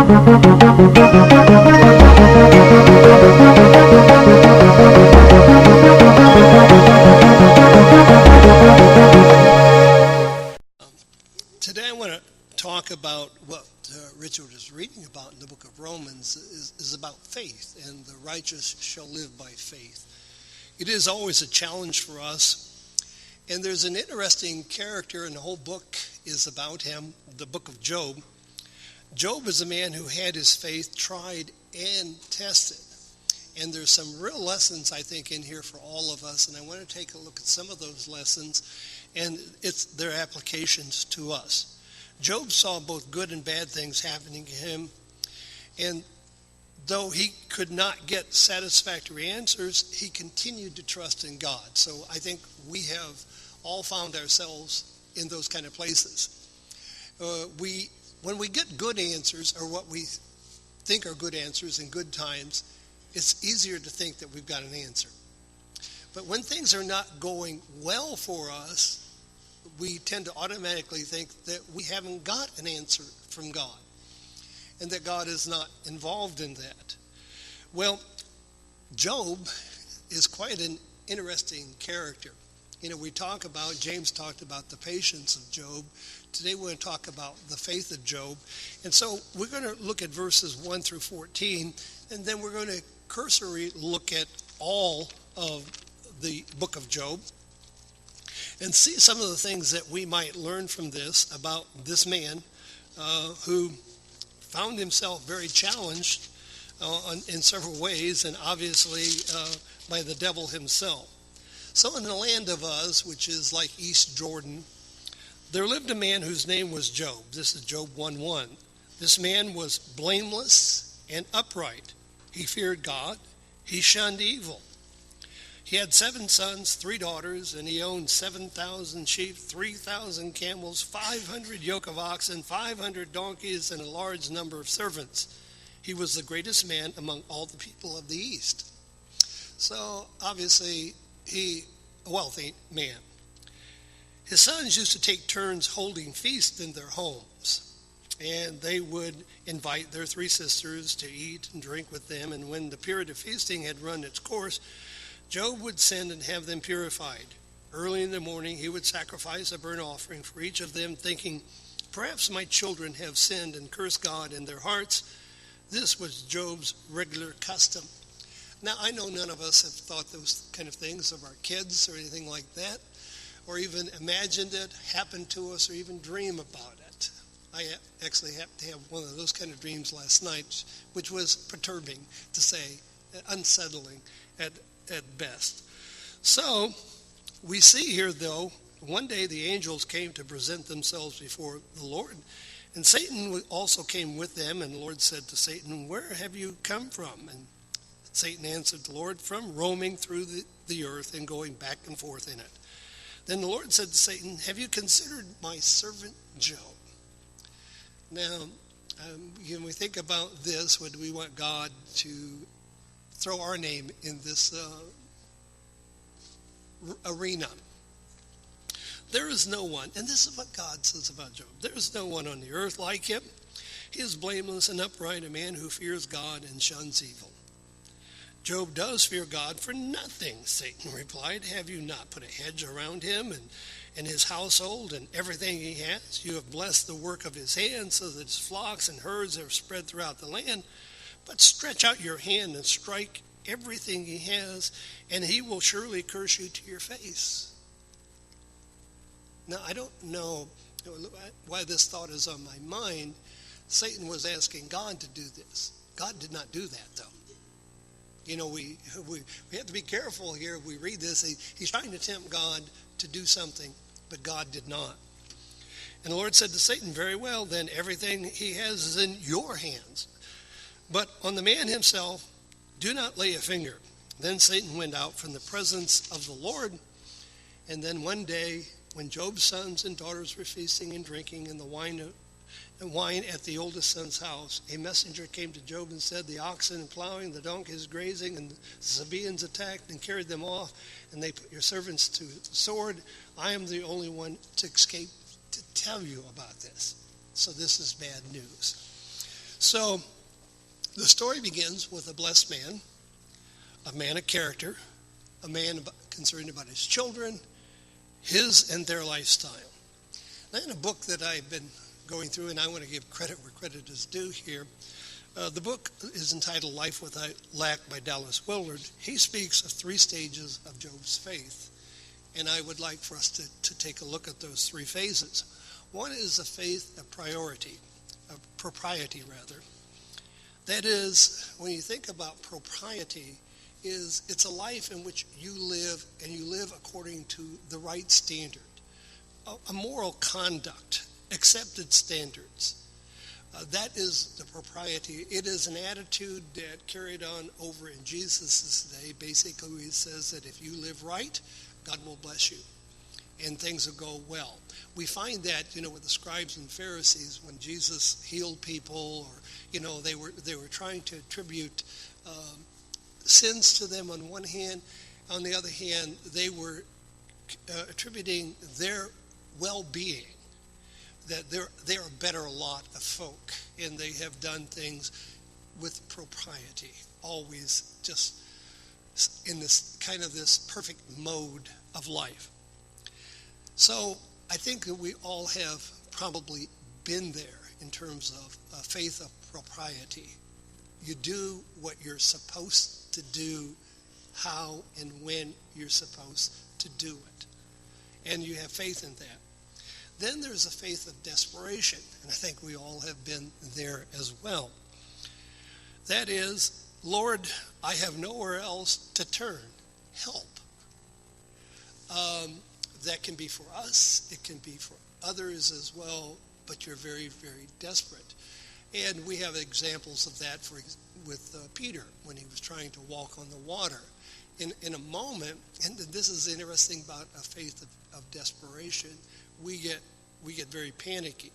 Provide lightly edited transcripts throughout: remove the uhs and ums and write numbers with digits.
Today I want to talk about what Richard is reading about in the book of Romans is about faith, and the righteous shall live by faith. It is always a challenge for us, and there's an interesting character, and the whole book is about him, the book of Job. Job is a man who had his faith tried and tested, and there's some real lessons, I think, in here for all of us, and I want to take a look at some of those lessons and it's their applications to us. Job saw both good and bad things happening to him, and though he could not get satisfactory answers, he continued to trust in God. So I think we have all found ourselves in those kind of places. When we get good answers, or what we think are good answers in good times, it's easier to think that we've got an answer. But when things are not going well for us, we tend to automatically think that we haven't got an answer from God and that God is not involved in that. Well, Job is quite an interesting character. You know, James talked about the patience of Job. Today we're going to talk about the faith of Job. And so we're going to look at verses 1 through 14, and then we're going to cursory look at all of the book of Job and see some of the things that we might learn from this about this man who found himself very challenged in several ways, and obviously by the devil himself. So in the land of Uz, which is like East Jordan, there lived a man whose name was Job. This is Job 1:1. This man was blameless and upright. He feared God. He shunned evil. He had 7 sons, 3 daughters, and he owned 7,000 sheep, 3,000 camels, 500 yoke of oxen, 500 donkeys, and a large number of servants. He was the greatest man among all the people of the East. So, obviously, a wealthy man. His sons used to take turns holding feasts in their homes, and they would invite their 3 sisters to eat and drink with them, and when the period of feasting had run its course, Job would send and have them purified. Early in the morning, he would sacrifice a burnt offering for each of them, thinking, perhaps my children have sinned and cursed God in their hearts. This was Job's regular custom. Now, I know none of us have thought those kind of things of our kids or anything like that, or even imagined it happen to us, or even dream about it. I actually happened to have one of those kind of dreams last night, which was perturbing, to say, unsettling at best. So, we see here, though, one day the angels came to present themselves before the Lord, and Satan also came with them, and the Lord said to Satan, where have you come from? And Satan answered the Lord, from roaming through the earth and going back and forth in it. Then the Lord said to Satan, have you considered my servant Job? Now, when we think about this, would we want God to throw our name in this arena? There is no one, and this is what God says about Job, there is no one on the earth like him. He is blameless and upright, a man who fears God and shuns evil. Job does fear God for nothing, Satan replied. Have you not put a hedge around him and his household and everything he has? You have blessed the work of his hands so that his flocks and herds are spread throughout the land. But stretch out your hand and strike everything he has, and he will surely curse you to your face. Now, I don't know why this thought is on my mind. Satan was asking God to do this. God did not do that, though. You know, we have to be careful here. If we read this, he's trying to tempt God to do something, but God did not. And the Lord said to Satan, very well, then everything he has is in your hands. But on the man himself, do not lay a finger. Then Satan went out from the presence of the Lord. And then one day, when Job's sons and daughters were feasting and drinking in the wine at the oldest son's house, a messenger came to Job and said, the oxen plowing, the donkeys grazing, and the Sabaeans attacked and carried them off, and they put your servants to the sword. I am the only one to escape to tell you about this. So this is bad news. So the story begins with a blessed man, a man of character, a man concerned about his children, his and their lifestyle. Now, in a book that I've been going through, and I want to give credit where credit is due here, the book is entitled Life Without Lack by Dallas Willard. He speaks of 3 stages of Job's faith, and I would like for us to take a look at those 3 phases. One is a faith of propriety rather. That is, when you think about propriety, it's a life in which you live, and you live according to the right standard, a moral conduct, accepted standards. That is the propriety. It is an attitude that carried on over in Jesus' day. Basically, he says that if you live right, God will bless you, and things will go well. We find that, with the scribes and Pharisees, when Jesus healed people, or, they were trying to attribute sins to them on one hand. On the other hand, they were attributing their well-being, that they're a better lot of folk, and they have done things with propriety, always just in this kind of this perfect mode of life. So I think that we all have probably been there in terms of a faith of propriety. You do what you're supposed to do, how and when you're supposed to do it. And you have faith in that. Then there's a faith of desperation, and I think we all have been there as well. That is, Lord, I have nowhere else to turn. Help. That can be for us, it can be for others as well, but you're very, very desperate. And we have examples of that with Peter when he was trying to walk on the water. In a moment, and this is interesting about a faith of desperation, we get very panicky.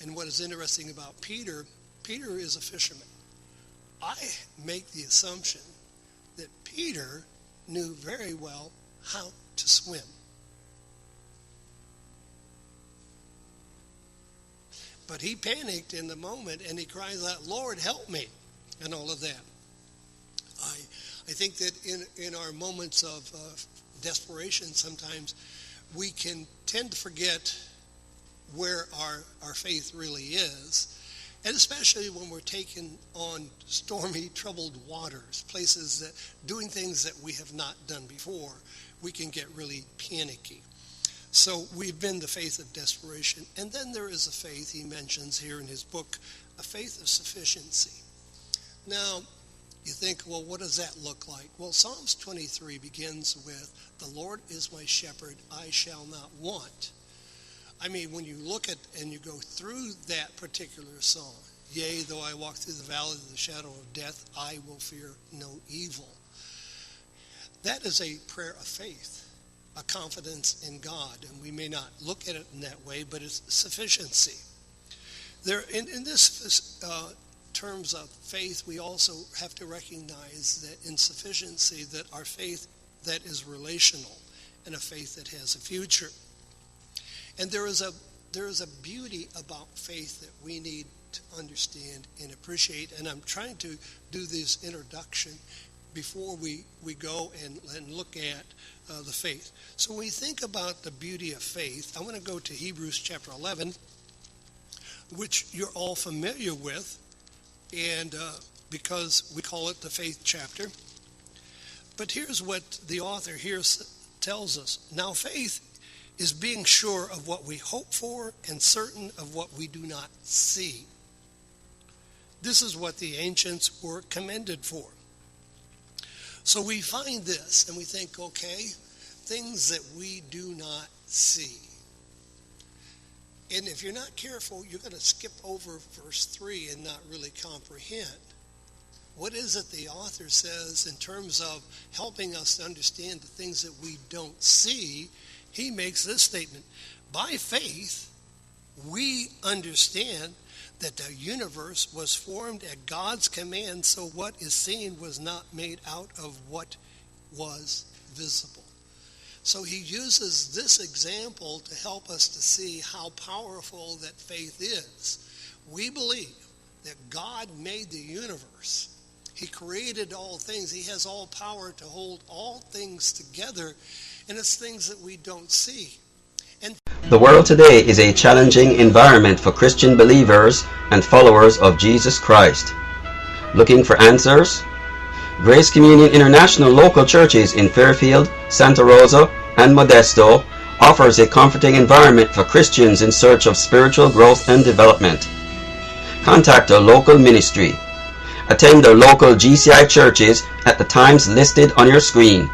And what is interesting about Peter is a fisherman. I make the assumption that Peter knew very well how to swim. But he panicked in the moment, and he cries out, Lord, help me, and all of that. I think that in our moments of desperation, sometimes we can tend to forget where our faith really is, and especially when we're taken on stormy, troubled waters, places that doing things that we have not done before, we can get really panicky. So we've been the faith of desperation. And then there is a faith he mentions here in his book, a faith of sufficiency. Now, you think, well, what does that look like? Well, Psalms 23 begins with, the Lord is my shepherd, I shall not want. I mean, when you look at and you go through that particular song, yea, though I walk through the valley of the shadow of death, I will fear no evil. That is a prayer of faith, a confidence in God, and we may not look at it in that way, but it's sufficiency. There, in this terms of faith, we also have to recognize that in sufficiency, that our faith that is relational and a faith that has a future. And there is a beauty about faith that we need to understand and appreciate. And I'm trying to do this introduction before we go and look at the faith. So when we think about the beauty of faith, I want to go to Hebrews chapter 11, which you're all familiar with, and because we call it the faith chapter. But here's what the author here tells us. Now faith is being sure of what we hope for and certain of what we do not see. This is what the ancients were commended for. So we find this and we think, okay, things that we do not see. And if you're not careful, you're going to skip over verse 3 and not really comprehend. What is it the author says in terms of helping us to understand the things that we don't see? He makes this statement: by faith, we understand that the universe was formed at God's command, so what is seen was not made out of what was visible. So he uses this example to help us to see how powerful that faith is. We believe that God made the universe. He created all things. He has all power to hold all things together, and it's things that we don't see. The world today is a challenging environment for Christian believers and followers of Jesus Christ. Looking for answers? Grace Communion International local churches in Fairfield, Santa Rosa, and Modesto offers a comforting environment for Christians in search of spiritual growth and development. Contact our local ministry. Attend our local GCI churches at the times listed on your screen.